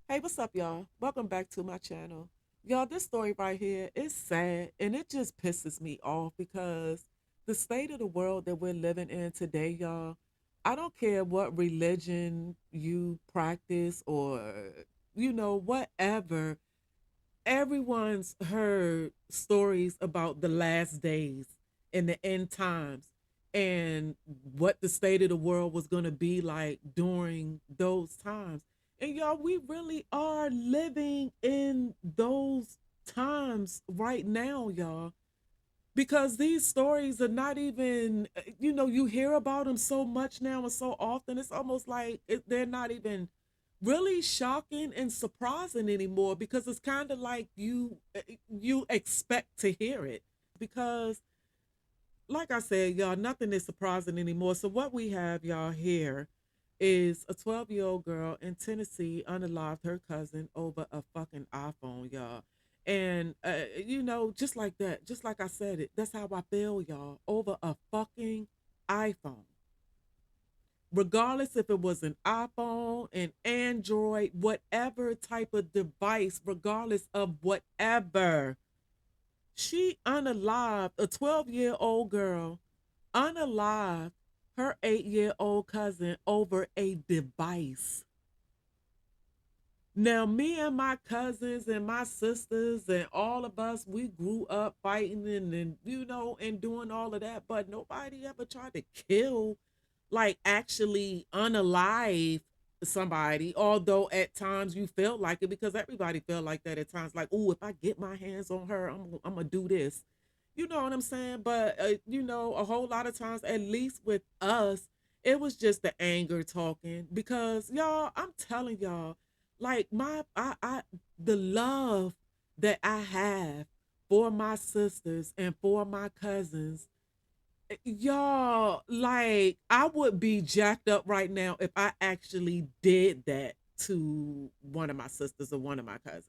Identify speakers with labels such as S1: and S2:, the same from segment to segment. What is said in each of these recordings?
S1: Hey, what's up, y'all? Welcome back to my channel. Y'all, this story right here is sad and it just pisses me off because the state of the world that we're living in today, y'all, I don't care what religion you practice or, whatever. Everyone's heard stories about the last days and the end times and what the state of the world was going to be like during those times. And y'all, we really are living in those times right now, y'all, because these stories are not even, you hear about them so much now and so often. It's almost like they're not even really shocking and surprising anymore because it's kind of like you expect to hear it because like I said, y'all, nothing is surprising anymore. So what we have, y'all, here is a 12-year-old girl in Tennessee unalived her cousin over a fucking iPhone, y'all. And just like that, just like I said it, that's how I feel, y'all, over a fucking iPhone. Regardless if it was an iPhone, an Android, whatever type of device, regardless of whatever, she unalived a 12-year-old girl, unalived her 8-year-old cousin over a device. Now, me and my cousins and my sisters and all of us, we grew up fighting and doing all of that, but nobody ever tried to kill, like actually unalive somebody. Although at times you felt like it because everybody felt like that at times. Like, oh, if I get my hands on her, I'm gonna do this. You know what I'm saying? But a whole lot of times, at least with us, it was just the anger talking because y'all, I'm telling y'all, like the love that I have for my sisters and for my cousins, y'all, like I would be jacked up right now if I actually did that to one of my sisters or one of my cousins.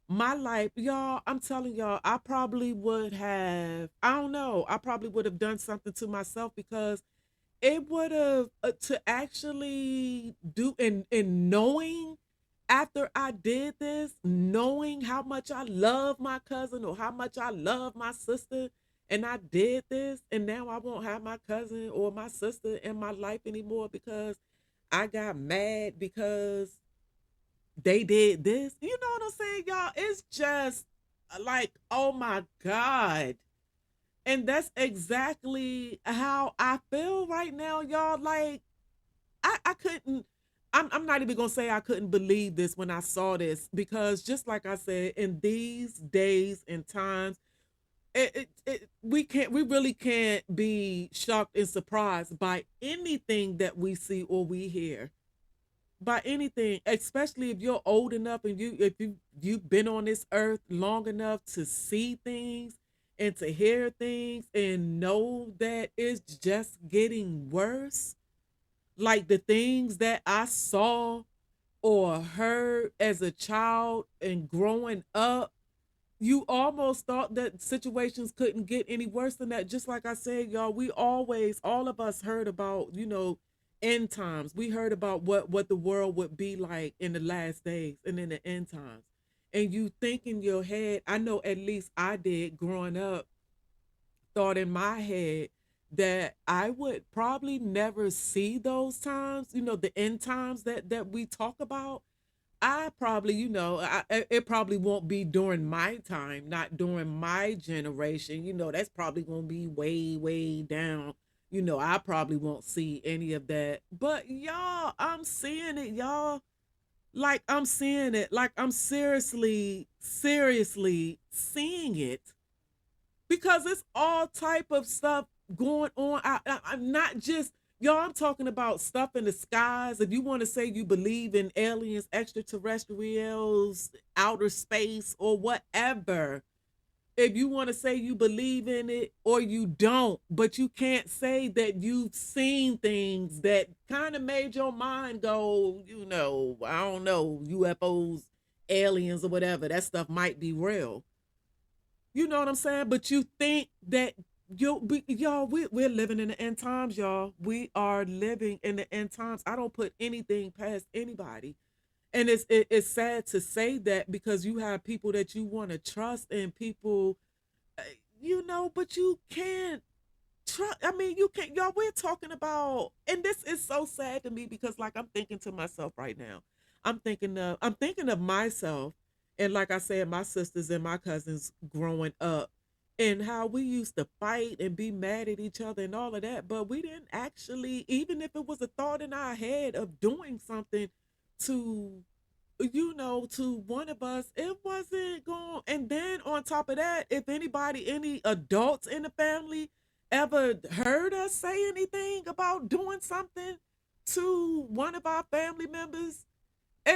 S1: My life, y'all, I'm telling y'all, I probably would have, I don't know, I probably would have done something to myself because it would have to actually do in knowing after I did this, knowing how much I love my cousin or how much I love my sister, and I did this, and now I won't have my cousin or my sister in my life anymore because I got mad because they did this. You know what I'm saying, y'all? It's just like, oh my God. And that's exactly how I feel right now, y'all. Like, I couldn't, I'm not even gonna say I couldn't believe this when I saw this because just like I said, in these days and times, we really can't be shocked and surprised by anything that we see or we hear. By anything, especially if you're old enough and you've been on this earth long enough to see things and to hear things and know that it's just getting worse, like the things that I saw or heard as a child and growing up, you almost thought that situations couldn't get any worse than that. Just like I said, y'all, we always, all of us heard about, end times. We heard about what the world would be like in the last days and in the end times. And you think in your head, I know at least I did growing up, thought in my head that I would probably never see those times, the end times that we talk about. I probably, it probably won't be during my time, not during my generation. That's probably going to be way, way down. I probably won't see any of that. But y'all, I'm seeing it, y'all. Like I'm seeing it. Like I'm seriously, seriously seeing it because it's all type of stuff going on. I'm not just y'all. I'm talking about stuff in the skies. If you want to say you believe in aliens, extraterrestrials, outer space, or whatever, if you want to say you believe in it or you don't, but you can't say that you've seen things that kind of made your mind go, I don't know, UFOs, aliens, or whatever. That stuff might be real. You know what I'm saying? But you think that y'all, we're living in the end times, y'all. We are living in the end times. I don't put anything past anybody. And it's sad to say that because you have people that you want to trust and people, uh, but you can't trust. I mean, you can't. Y'all, we're talking about, and this is so sad to me because, like, I'm thinking to myself right now. I'm thinking of myself, and like I said, my sisters and my cousins growing up, and how we used to fight and be mad at each other and all of that. But we didn't actually, even if it was a thought in our head of doing something to to one of us, it wasn't going. And then on top of that, if anybody, any adults in the family ever heard us say anything about doing something to one of our family members,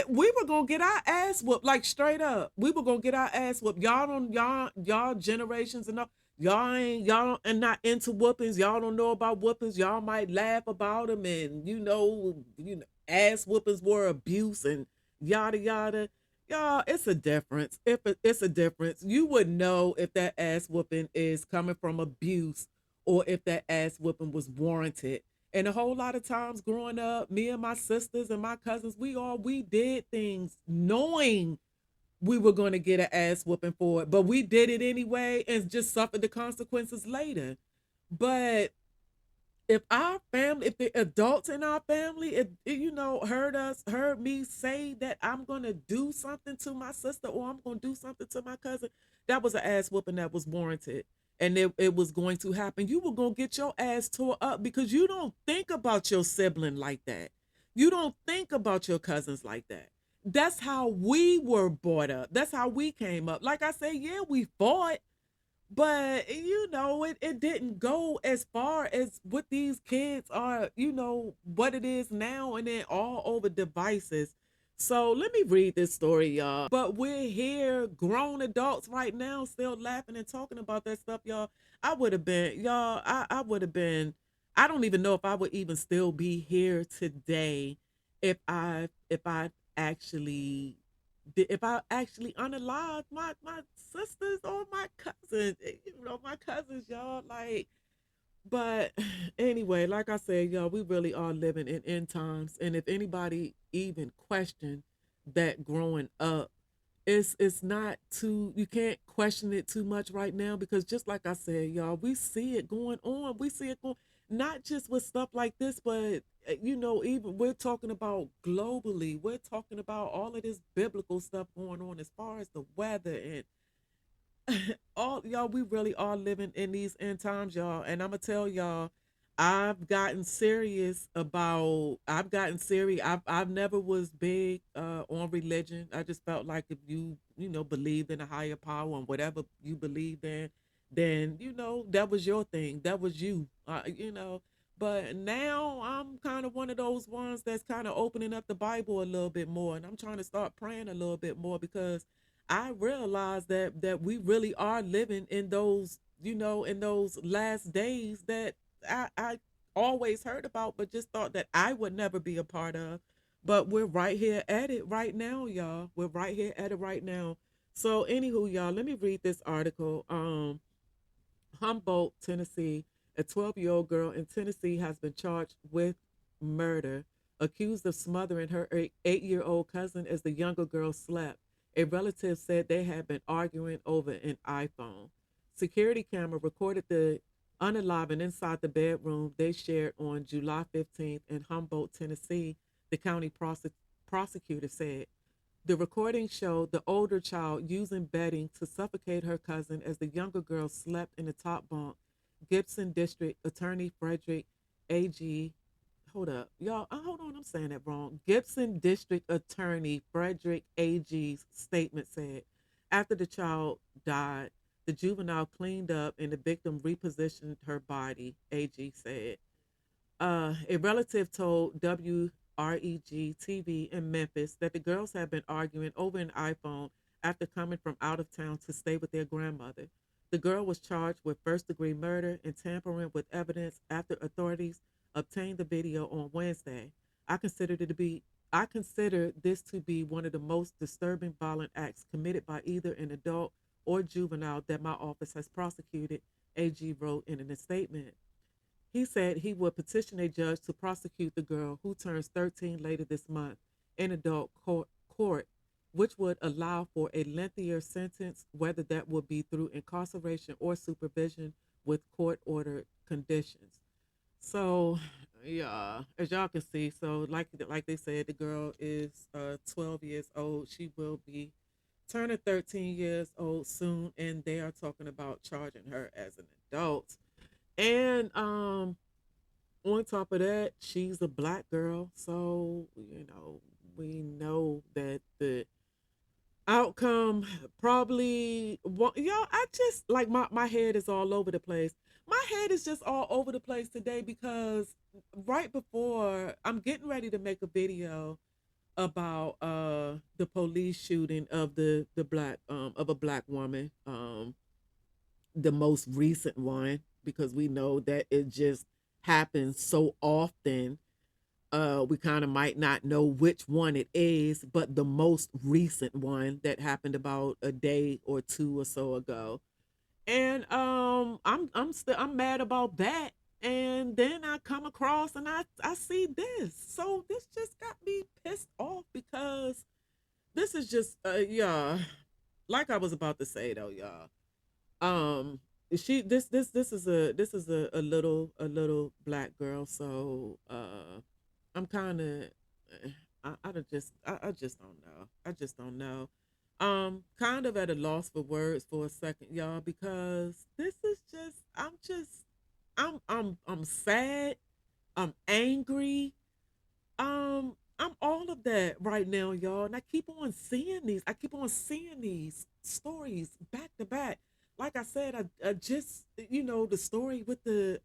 S1: we were gonna get our ass whooped, like straight up. We were gonna get our ass whooped. Y'all generations and all, y'all and not into whoopings. Y'all don't know about whoopings. Y'all might laugh about them, and ass whoopings were abuse and yada yada. Y'all, it's a difference. If it's a difference, you would know if that ass whooping is coming from abuse or if that ass whooping was warranted. And a whole lot of times growing up, me and my sisters and my cousins, we did things knowing we were going to get an ass whooping for it, but we did it anyway and just suffered the consequences later. But if the adults in our family, heard me say that I'm gonna do something to my sister or I'm gonna do something to my cousin, that was an ass whooping that was warranted. And it was going to happen. You were gonna get your ass tore up because you don't think about your sibling like that. You don't think about your cousins like that. That's how we were brought up. That's how we came up. Like I say, yeah, we fought, but it didn't go as far as what these kids are, what it is now, and then all over devices. So let me read this story, y'all. But we're here, grown adults right now, still laughing and talking about that stuff, y'all. I would have been, y'all, I would have been, I don't even know if I would even still be here today if I actually if I actually unalive my sisters or my cousins, my cousins, y'all, like. But anyway, like I said, y'all, we really are living in end times, and if anybody even questioned that growing up, it's not too you can't question it too much right now because just like I said, y'all, we see it going on. We see it going not just with stuff like this, but even we're talking about globally. We're talking about all of this biblical stuff going on as far as the weather and all y'all, we really are living in these end times, y'all. And I'm gonna tell y'all, I've gotten serious. I've never was big on religion. I just felt like if you believed in a higher power and whatever you believed in, then that was your thing. That was you. But now I'm kind of one of those ones that's kind of opening up the Bible a little bit more, and I'm trying to start praying a little bit more because I realize that we really are living in those last days that I always heard about, but just thought that I would never be a part of. But we're right here at it right now, y'all. We're right here at it right now. So, anywho, y'all, let me read this article. Humboldt, Tennessee, a 12-year-old girl in Tennessee has been charged with murder, accused of smothering her 8-year-old cousin as the younger girl slept. A relative said they had been arguing over an iPhone. Security camera recorded the unaliving inside the bedroom they shared on July 15th in Humboldt, Tennessee, the county prosecutor said. The recording showed the older child using bedding to suffocate her cousin as the younger girl slept in the top bunk. Gibson District Attorney Frederick A.G. Hold up, y'all. Hold on, I'm saying that wrong. Gibson District Attorney Frederick A.G.'s statement said, after the child died, the juvenile cleaned up and the victim repositioned her body. A.G. said. A relative told WREG TV in Memphis that the girls had been arguing over an iPhone after coming from out of town to stay with their grandmother. The girl was charged with first degree murder and tampering with evidence after authorities obtained the video on Wednesday. I consider it to be I consider this to be one of the most disturbing violent acts committed by either an adult or juvenile that my office has prosecuted, AG wrote in a statement. He said he would petition a judge to prosecute the girl, who turns 13 later this month, in adult court, which would allow for a lengthier sentence, whether that would be through incarceration or supervision with court ordered conditions. So, yeah, as y'all can see, so like they said, the girl is 12 years old. She will be turning 13 years old soon, and they are talking about charging her as an adult. And on top of that, she's a black girl, so we know that the outcome probably y'all, I just like my head is all over the place. My head is just all over the place today because right before I'm getting ready to make a video about the police shooting of the black of a black woman, the most recent one, because we know that it just happens so often. We kind of might not know which one it is, but the most recent one that happened about a day or two or so ago. And I'm mad about that. And then I come across and I see this. So this just got me pissed off because this is just yeah, like I was about to say though, y'all. Um she this is a little black girl, so I'm kind of I just don't know. I just don't know. Kind of at a loss for words for a second, y'all, because this is just I'm sad, I'm angry, I'm all of that right now, y'all. And I keep on seeing these. I keep on seeing these stories back to back. Like I said, I just the story with the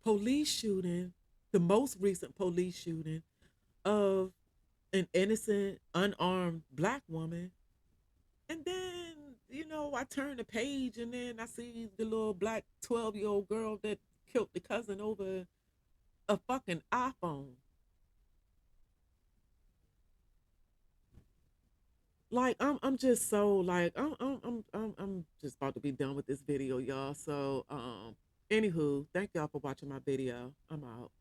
S1: police shooting, the most recent police shooting of an innocent, unarmed black woman. And then, I turn the page and then I see the little black 12-year-old girl that killed the cousin over a fucking iPhone. Like I'm just so like I'm just about to be done with this video, y'all. So anywho, thank y'all for watching my video. I'm out.